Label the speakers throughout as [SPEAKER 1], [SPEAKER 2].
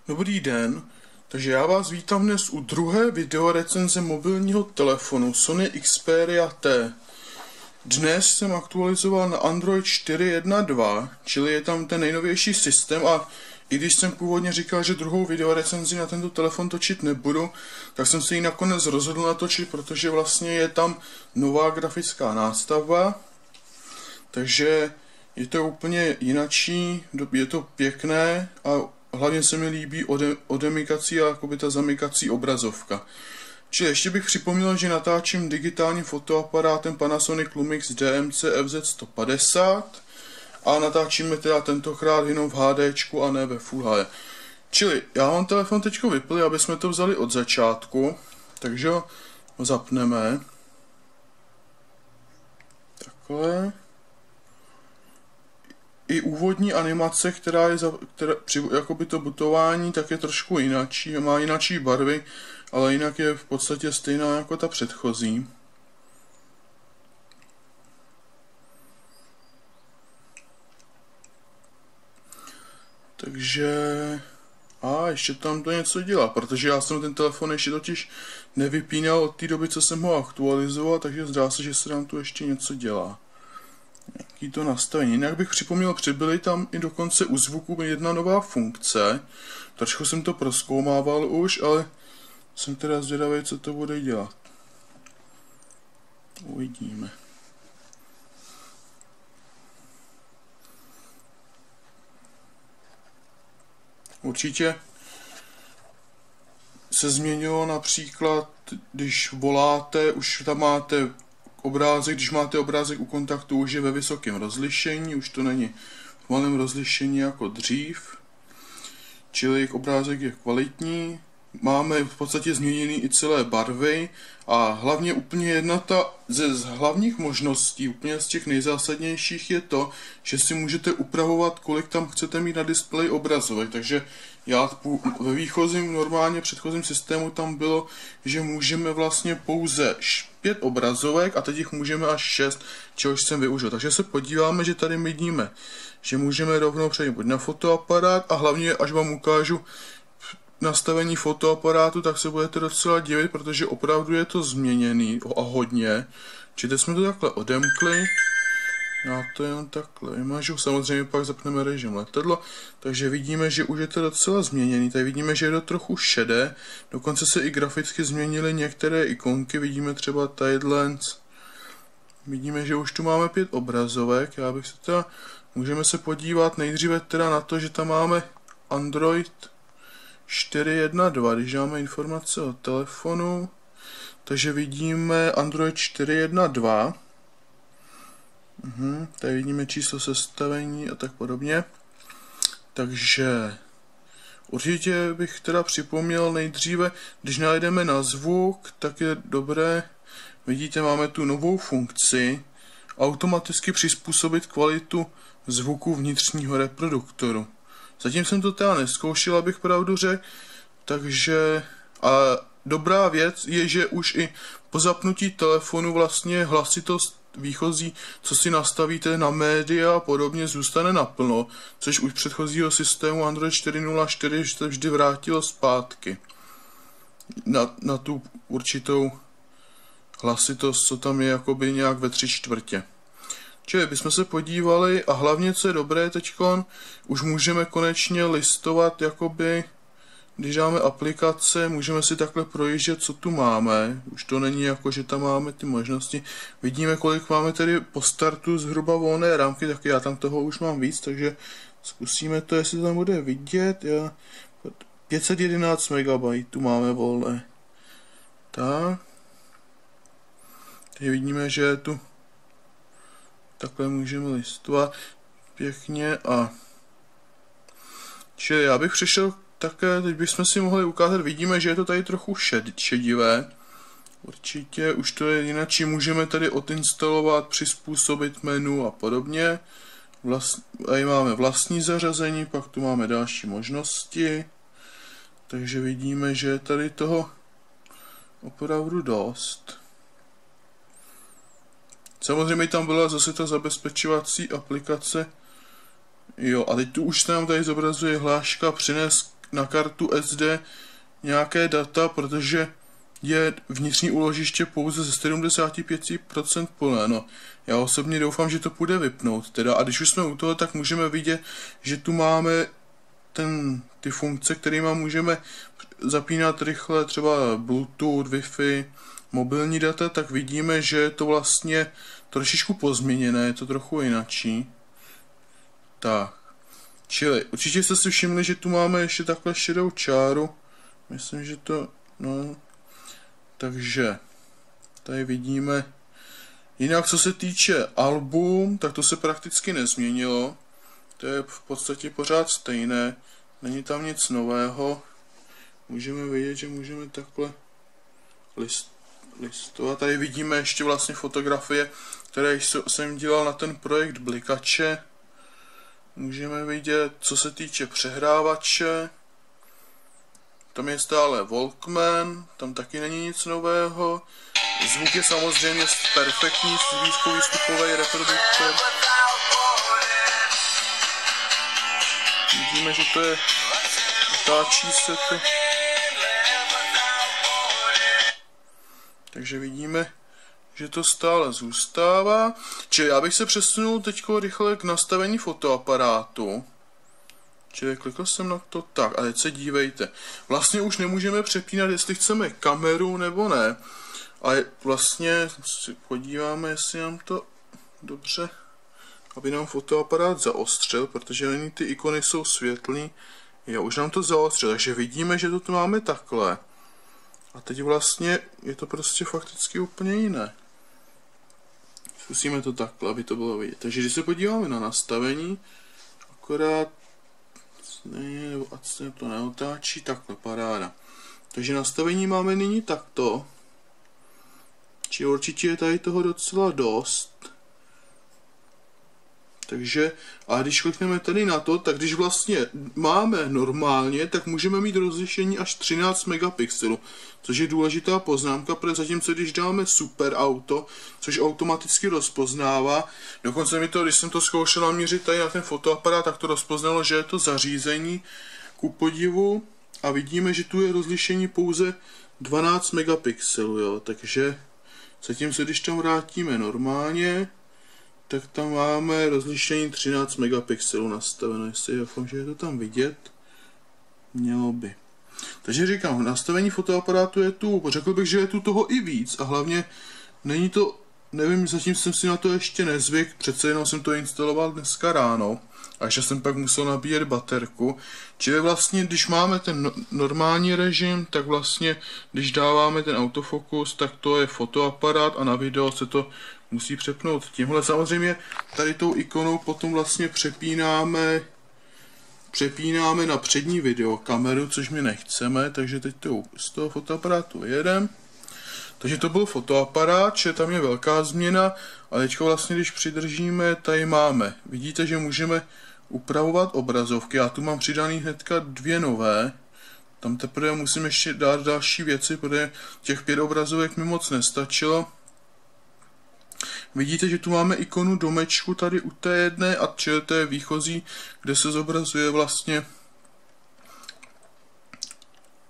[SPEAKER 1] Dobrý den, takže já vás vítám dnes u druhé videorecenze mobilního telefonu Sony Xperia T. Dnes jsem aktualizoval na Android 4.1.2, čili je tam ten nejnovější systém a i když jsem původně říkal, že druhou videorecenzi na tento telefon točit nebudu, tak jsem se ji nakonec rozhodl natočit, protože vlastně je tam nová grafická nástavba, takže je to úplně jinačí, je to pěkné a hlavně se mi líbí odemykací a jakoby ta zamykací obrazovka. Čili ještě bych připomněl, že natáčím digitálním fotoaparátem Panasonic Lumix DMC FZ150 a natáčíme teda tentokrát jenom v HDčku a ne ve Full HD. Čili já mám telefon teďko vypli, aby jsme to vzali od začátku, takže ho zapneme. Takhle. I úvodní animace, která je při jakoby to butování, tak je trošku jinačí, má jinačí barvy, ale jinak je v podstatě stejná jako ta předchozí. Takže... A ještě tam to něco dělá, protože já jsem ten telefon ještě totiž nevypínal od té doby, co jsem ho aktualizoval, takže zdá se, že se nám tu ještě něco dělá. Jaký to nastavení. Jinak bych připomněl, přibyly tam i dokonce u zvuku jedna nová funkce. Trošku jsem to prozkoumával už, ale jsem teda zvědavý, co to bude dělat. Uvidíme. Určitě se změnilo například, když voláte, už tam máte obrázek, když máte obrázek u kontaktu, už je ve vysokém rozlišení, už to není v malém rozlišení jako dřív, čili obrázek je kvalitní, máme v podstatě změněný i celé barvy a hlavně úplně jedna ze hlavních možností, úplně z těch nejzásadnějších je to, že si můžete upravovat, kolik tam chcete mít na displeji obrazovek, takže já ve výchozím, normálně předchozím systému tam bylo, že můžeme vlastně pouze 5 obrazovek a teď jich můžeme až 6, čehož jsem využil. Takže se podíváme, že tady vidíme, že můžeme rovnou přejít na fotoaparát a hlavně, až vám ukážu nastavení fotoaparátu, tak se budete docela divit, protože opravdu je to změněný a hodně. Čili jsme to takhle odemkli. Já to jenom takhle vymažu, samozřejmě pak zapneme režim letadlo, takže vidíme, že už je to docela změněný, tady vidíme, že je to trochu šedé, dokonce se i graficky změnily některé ikonky, vidíme třeba Tidelands, vidíme, že už tu máme 5 obrazovek, můžeme se podívat nejdříve teda na to, že tam máme Android 4.1.2, když dáme informace o telefonu, takže vidíme Android 4.1.2, tady vidíme číslo sestavení a tak podobně. Takže určitě bych teda připomněl nejdříve, když najdeme na zvuk, tak je dobré, vidíte, máme tu novou funkci, automaticky přizpůsobit kvalitu zvuku vnitřního reproduktoru. Zatím jsem to teda nezkoušel, abych pravdu řekl, takže a dobrá věc je, že už i po zapnutí telefonu vlastně hlasitost výchozí, co si nastavíte na média a podobně, zůstane naplno, což už předchozího systému Android 4.0.4 se vždy vrátilo zpátky na tu určitou hlasitost, co tam je jakoby nějak ve 3/4. Čili bychom se podívali a hlavně, co je dobré teďkon, už můžeme konečně listovat jakoby, když dáme aplikace, můžeme si takhle projíždět, co tu máme. Už to není jako, že tam máme ty možnosti. Vidíme, kolik máme tedy po startu zhruba volné rámky, tak já tam toho už mám víc, takže zkusíme to, jestli to tam bude vidět. 511 MB tu máme volné. Tak. Teď vidíme, že je tu takhle můžeme listovat pěkně a čili já bych přišel také, teď bychom si mohli ukázat, vidíme, že je to tady trochu šedivé. Určitě už to je jinak, můžeme tady odinstalovat, přizpůsobit menu a podobně. Tady máme vlastní zařazení, pak tu máme další možnosti. Takže vidíme, že je tady toho opravdu dost. Samozřejmě tam byla zase ta zabezpečovací aplikace. Jo, a teď tu už se nám tady zobrazuje hláška přines na kartu SD nějaké data, protože je vnitřní úložiště pouze ze 75% plné. No, já osobně doufám, že to půjde vypnout teda. A když už jsme u toho, tak můžeme vidět, že tu máme ty funkce, kterými můžeme zapínat rychle, třeba Bluetooth, Wi-Fi, mobilní data, tak vidíme, že je to vlastně trošičku pozměněné, je to trochu jinačí. Tak. Čili určitě jste si všimli, že tu máme ještě takhle šedou čáru. Myslím, že to, no. Takže tady vidíme. Jinak co se týče album, tak to se prakticky nezměnilo. To je v podstatě pořád stejné. Není tam nic nového. Můžeme vidět, že můžeme takhle listovat. Tady vidíme ještě vlastně fotografie, které jsem dělal na ten projekt Blikače. Můžeme vidět, co se týče přehrávače. Tam je stále Walkman, tam taky není nic nového. Zvuk je samozřejmě perfektní, výstupový reproduktor. Vidíme, že to je, otáčí se to. Takže vidíme, že to stále zůstává. Čili já bych se přesunul teď rychle k nastavení fotoaparátu. Čili klikl jsem na to tak a teď se dívejte. Vlastně už nemůžeme přepínat, jestli chceme kameru nebo ne. A vlastně si podíváme, jestli nám to dobře, aby nám fotoaparát zaostřil, protože není ty ikony jsou světlý. Jo, už nám to zaostřil, takže vidíme, že to tu máme takhle. A teď vlastně je to prostě fakticky úplně jiné. Zkusíme to takhle, aby to bylo vidět. Takže když se podíváme na nastavení, akorát ať se to neotáčí, takhle, paráda. Takže nastavení máme nyní takto. Či určitě je tady toho docela dost. Takže, a když klikneme tady na to, tak když vlastně máme normálně, tak můžeme mít rozlišení až 13 megapixelů. Což je důležitá poznámka, protože zatímco když dáme super auto, což automaticky rozpoznává, dokonce mi to, když jsem to zkoušel naměřit tady na ten fotoaparát, tak to rozpoznalo, že je to zařízení ku podivu a vidíme, že tu je rozlišení pouze 12 megapixelů, jo, takže zatímco když tam vrátíme normálně, tak tam máme rozlišení 13 megapixelů nastaveno, jestli doufám, že je to tam vidět, mělo by. Takže říkám, nastavení fotoaparátu je tu, řekl bych, že je tu toho i víc a hlavně není to, nevím, zatím jsem si na to ještě nezvyk, přece jenom jsem to instaloval dneska ráno, až jsem pak musel nabíjet baterku, čili vlastně, když máme ten normální režim, tak vlastně, když dáváme ten autofokus, tak to je fotoaparát a na video se to musí přepnout tímhle. Samozřejmě tady tou ikonou potom vlastně přepínáme na přední videokameru, což my nechceme, takže teď to z toho fotoaparátu vyjedeme. Takže to byl fotoaparát, že tam je velká změna a teď vlastně, když přidržíme, tady máme. Vidíte, že můžeme upravovat obrazovky. Já tu mám přidaný hnedka 2 nové. Tam teprve musím ještě dát další věci, protože těch 5 obrazovek mi moc nestačilo. Vidíte, že tu máme ikonu domečku tady u té jedné a čili to je výchozí, kde se zobrazuje vlastně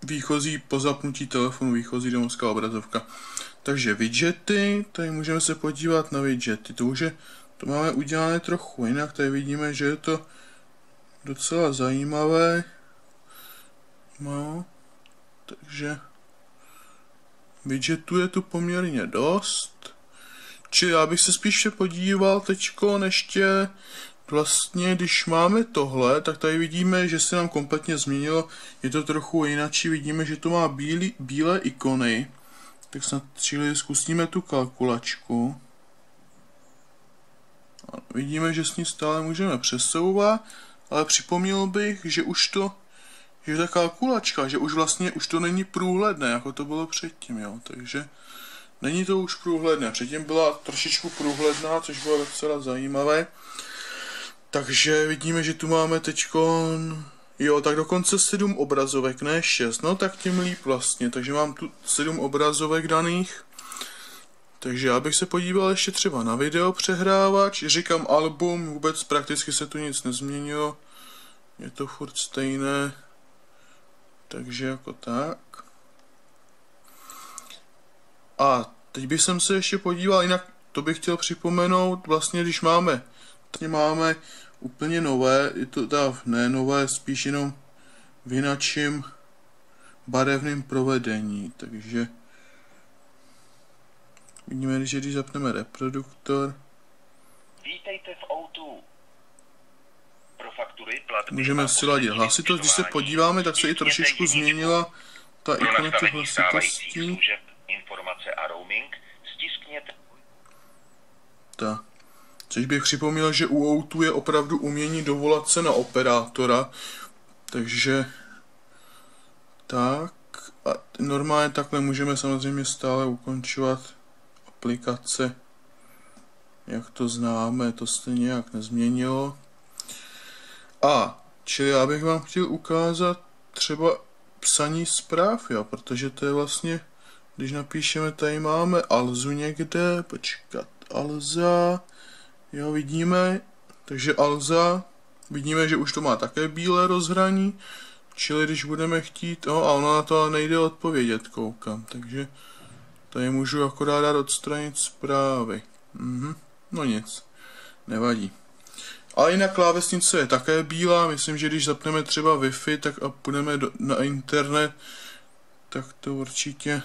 [SPEAKER 1] výchozí po zapnutí telefonu, výchozí domovská obrazovka. Takže widgety, tady můžeme se podívat na widgety, to máme udělané trochu jinak, tady vidíme, že je to docela zajímavé. No, takže widgetů je tu poměrně dost. Čili já bych se spíše podíval teďko ještě vlastně, když máme tohle, tak tady vidíme, že se nám kompletně změnilo, je to trochu jináčí, vidíme, že to má bílé ikony, tak snad zkusíme tu kalkulačku. A vidíme, že s ní stále můžeme přesouvat, ale připomněl bych, že že ta kalkulačka, že už vlastně to není průhledné, jako to bylo předtím, jo, takže není to už průhledné. Předtím byla trošičku průhledná, což bylo docela zajímavé. Takže vidíme, že tu máme teďkon, jo, tak dokonce 7 obrazovek, ne 6, no tak tím líp vlastně, takže mám tu 7 obrazovek daných. Takže já bych se podíval ještě třeba na video přehrávač, říkám album, vůbec prakticky se tu nic nezměnilo, je to furt stejné. Takže jako tak. A teď bych se ještě podíval, jinak to bych chtěl připomenout, vlastně když máme úplně nové, je to ne nové, spíš jenom v jinačím barevném provedení, takže vidíme, že když zapneme reproduktor,
[SPEAKER 2] vítejte v O2. Pro faktury, platby,
[SPEAKER 1] můžeme si ladit hlasitost. Když se podíváme, tak se i trošičku změnila ta ikona těch hlasitostí.
[SPEAKER 2] Informace a roaming, stiskněte.
[SPEAKER 1] Tak. Což bych připomněl, že u O2 je opravdu umění dovolat se na operátora, takže tak a normálně takhle můžeme samozřejmě stále ukončovat aplikace, jak to známe, to se nějak nezměnilo. A čili já bych vám chtěl ukázat třeba psaní zpráv, jo, protože to je vlastně, když napíšeme, tady máme Alzu někde, počkat, Alza, jo, vidíme, takže Alza, vidíme, že už to má také bílé rozhraní, čili když budeme chtít, a ona na to nejde odpovědět, koukám, takže tady můžu akorát dát odstranit zprávy. No nic, nevadí. A jinak klávesnice je také bílá, myslím, že když zapneme třeba Wi-Fi, tak a půjdeme na internet, tak to určitě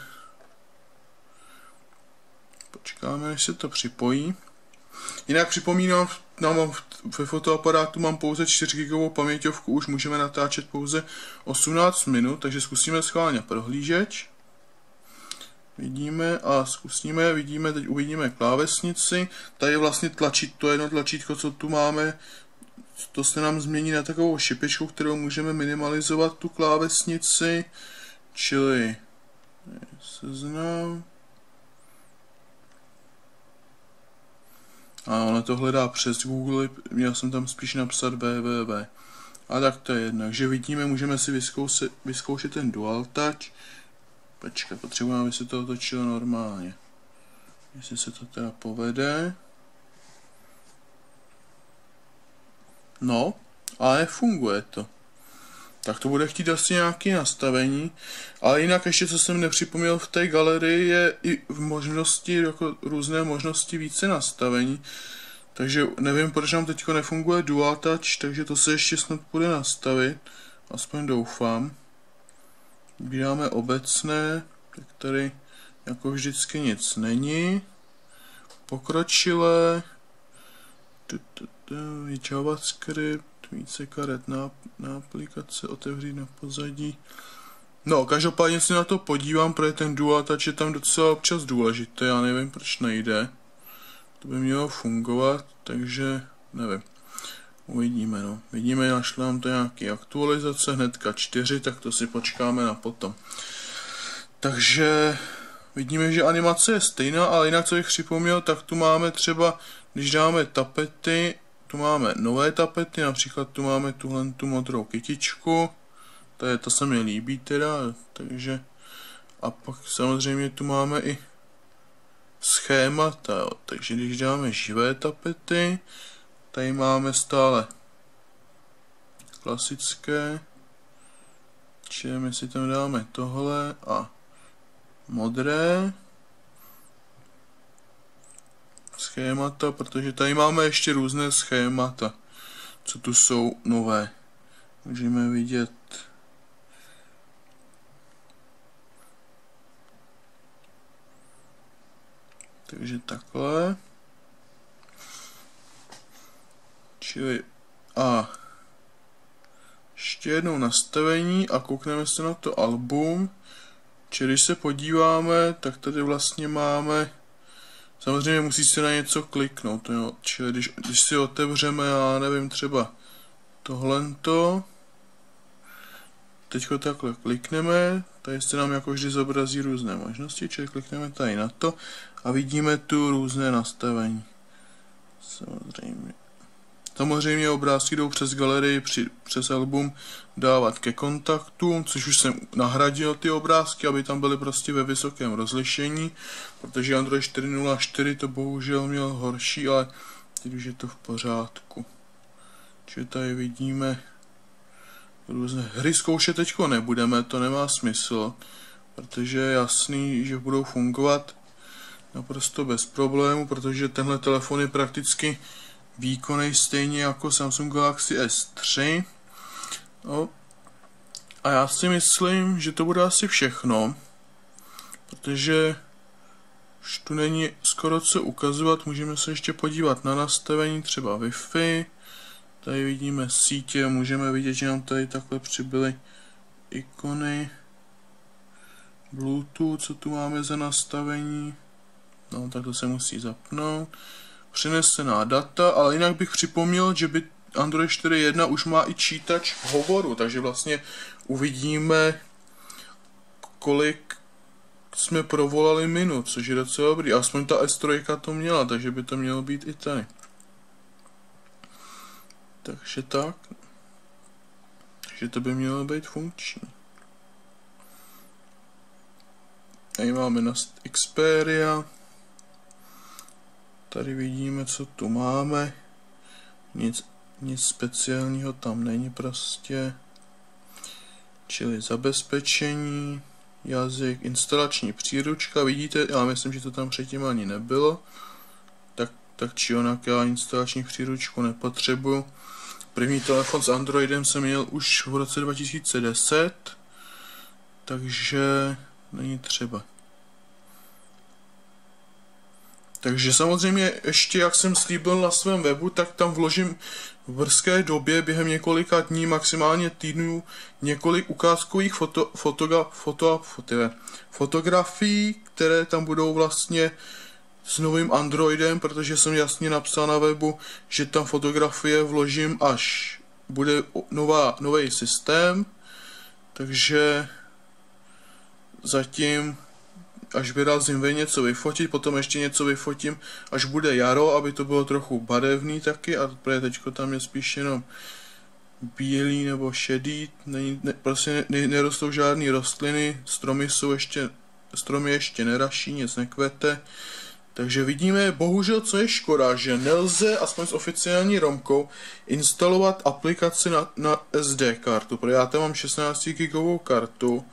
[SPEAKER 1] počkáme, než se to připojí. Jinak připomínám, ve fotoaparátu mám pouze 4 GB paměťovku, už můžeme natáčet pouze 18 minut, takže zkusíme schválně prohlížeč. Vidíme a zkusíme, teď uvidíme klávesnici. Tady vlastně to jedno tlačítko, co tu máme, to se nám změní na takovou šipičku, kterou můžeme minimalizovat tu klávesnici, čili seznam. A ono to hledá přes Google, měl jsem tam spíš napsat www. A tak to je jednak, že vidíme, můžeme si vyzkoušet ten Dual Touch. Počkej, potřebujeme, aby se to otočilo normálně. Jestli se to teda povede. No, ale funguje to. Tak to bude chtít asi nějaké nastavení. Ale jinak ještě, co jsem nepřipomněl v té galerii, je i v možnosti, jako různé možnosti více nastavení. Takže nevím, proč nám teď nefunguje Dual Touch, takže to se ještě snad bude nastavit. Aspoň doufám. Vybíráme obecné, tak tady jako vždycky nic není. Pokročilé. JavaScript, více karet na aplikace, otevřít na pozadí. No, každopádně si na to podívám, protože ten Dual Touch je tam docela občas důležité, já nevím, proč nejde. To by mělo fungovat, takže nevím. Uvidíme, no. Vidíme, našli nám to nějaký aktualizace, hnedka 4, tak to si počkáme na potom. Takže vidíme, že animace je stejná, ale jinak, co bych připomněl, tak tu máme třeba, když dáme tapety, tu máme nové tapety, například tu máme tu modrou kytičku, to se mi líbí teda, takže a pak samozřejmě tu máme i schémata, jo. Takže když dáme živé tapety, tady máme stále klasické, čili my si tam dáme tohle a modré schémata, protože tady máme ještě různé schémata, co tu jsou nové. Můžeme vidět takže takhle. Čili a ještě jednou nastavení a koukneme se na to album. Čili když se podíváme, tak tady vlastně máme, samozřejmě musí se na něco kliknout, jo. Čili když si otevřeme, já nevím, třeba tohleto, teďko takhle klikneme, tady se nám jako vždy zobrazí různé možnosti, čili klikneme tady na to a vidíme tu různé nastavení. Samozřejmě obrázky jdou přes galerii, přes album dávat ke kontaktům, což už jsem nahradil ty obrázky, aby tam byly prostě ve vysokém rozlišení, protože Android 4.0.4 to bohužel měl horší, ale teď už je to v pořádku. Čili tady vidíme různé hry zkoušet teďko nebudeme, to nemá smysl, protože je jasný, že budou fungovat naprosto bez problému, protože tenhle telefon je prakticky výkonný stejně jako Samsung Galaxy S3. No. A já si myslím, že to bude asi všechno, protože už tu není skoro co ukazovat, můžeme se ještě podívat na nastavení třeba Wi-Fi. Tady vidíme sítě, můžeme vidět, že nám tady takhle přibyly ikony. Bluetooth, co tu máme za nastavení. No, tak to se musí zapnout. Přenesená data, ale jinak bych připomněl, že by Android 4.1 už má i čítač hovoru, takže vlastně uvidíme, kolik jsme provolali minut, což je docela dobrý. Aspoň ta S3 to měla, takže by to mělo být i tady. Takže tak. Takže to by mělo být funkční. Tady máme na Xperia. Tady vidíme, co tu máme. Nic speciálního tam není prostě. Čili zabezpečení, jazyk, instalační příručka. Vidíte, já myslím, že to tam předtím ani nebylo. Tak či onak, já instalační příručku nepotřebuju. První telefon s Androidem jsem měl už v roce 2010, takže není třeba. Takže samozřejmě ještě, jak jsem slíbil na svém webu, tak tam vložím v brzké době během několika dní, maximálně týdnů, několik ukázkových fotografií, které tam budou vlastně s novým Androidem, protože jsem jasně napsal na webu, že tam fotografie vložím, až bude nový systém, takže zatím, až vyrazím ven něco vyfotit, potom ještě něco vyfotím, až bude jaro, aby to bylo trochu barevný taky, a teďko tam je spíš jenom bílý nebo šedý, prostě nerostou žádné rostliny, stromy ještě neraší, nic nekvete. Takže vidíme, bohužel, co je škoda, že nelze, aspoň s oficiální romkou, instalovat aplikaci na SD kartu, protože já tam mám 16 GB kartu.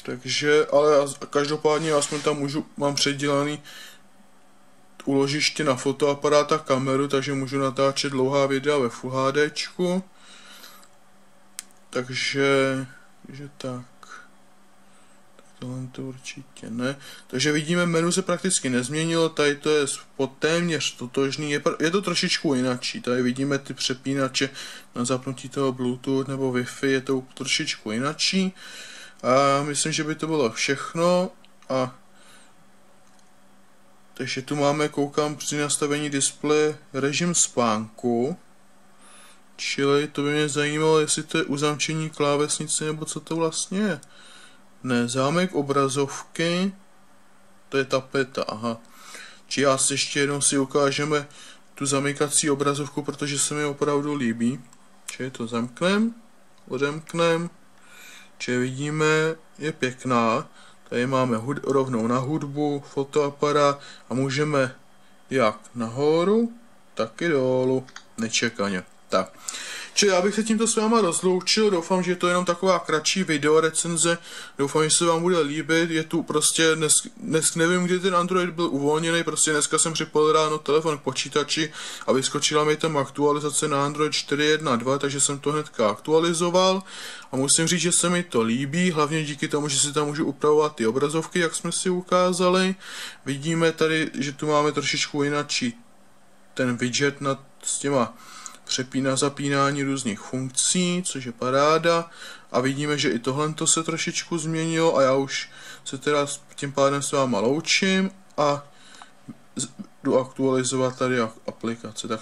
[SPEAKER 1] Takže, ale každopádně aspoň tam mám předělaný úložiště na fotoaparát a kameru, takže můžu natáčet dlouhá videa ve Full HDčku. Takže tak. Tohle to určitě ne. Takže vidíme, menu se prakticky nezměnilo, tady to je téměř totožný, je to trošičku jinačí, tady vidíme ty přepínače na zapnutí toho Bluetooth nebo Wi-Fi, je to trošičku jinačí. A myslím, že by to bylo všechno. Takže tu máme, koukám při nastavení displeje, režim spánku. Čili to by mě zajímalo, jestli to je uzamčení klávesnice, nebo co to vlastně je. Ne, zámek obrazovky, to je tapeta, aha. Či já si ještě jednou si ukážeme tu zamykací obrazovku, protože se mi opravdu líbí. Čili to zamknem, odemknem. Čili vidíme, je pěkná. Tady máme rovnou na hudbu, fotoaparát a můžeme jak nahoru, tak i dolů, nečekaně. Tak. Čili já bych se tímto s váma rozloučil, doufám, že je to jenom taková kratší video recenze, doufám, že se vám bude líbit, je tu prostě dnes nevím, kdy ten Android byl uvolněný, prostě dneska jsem připojil ráno telefon k počítači a vyskočila mi tam aktualizace na Android 4.1.2, takže jsem to hnedka aktualizoval a musím říct, že se mi to líbí, hlavně díky tomu, že si tam můžu upravovat ty obrazovky, jak jsme si ukázali. Vidíme tady, že tu máme trošičku jinačí ten widget s těma zapínání různých funkcí, což je paráda. A vidíme, že i tohle se trošičku změnilo a já už se teda tím pádem s váma loučím a jdu aktualizovat tady aplikace. Tak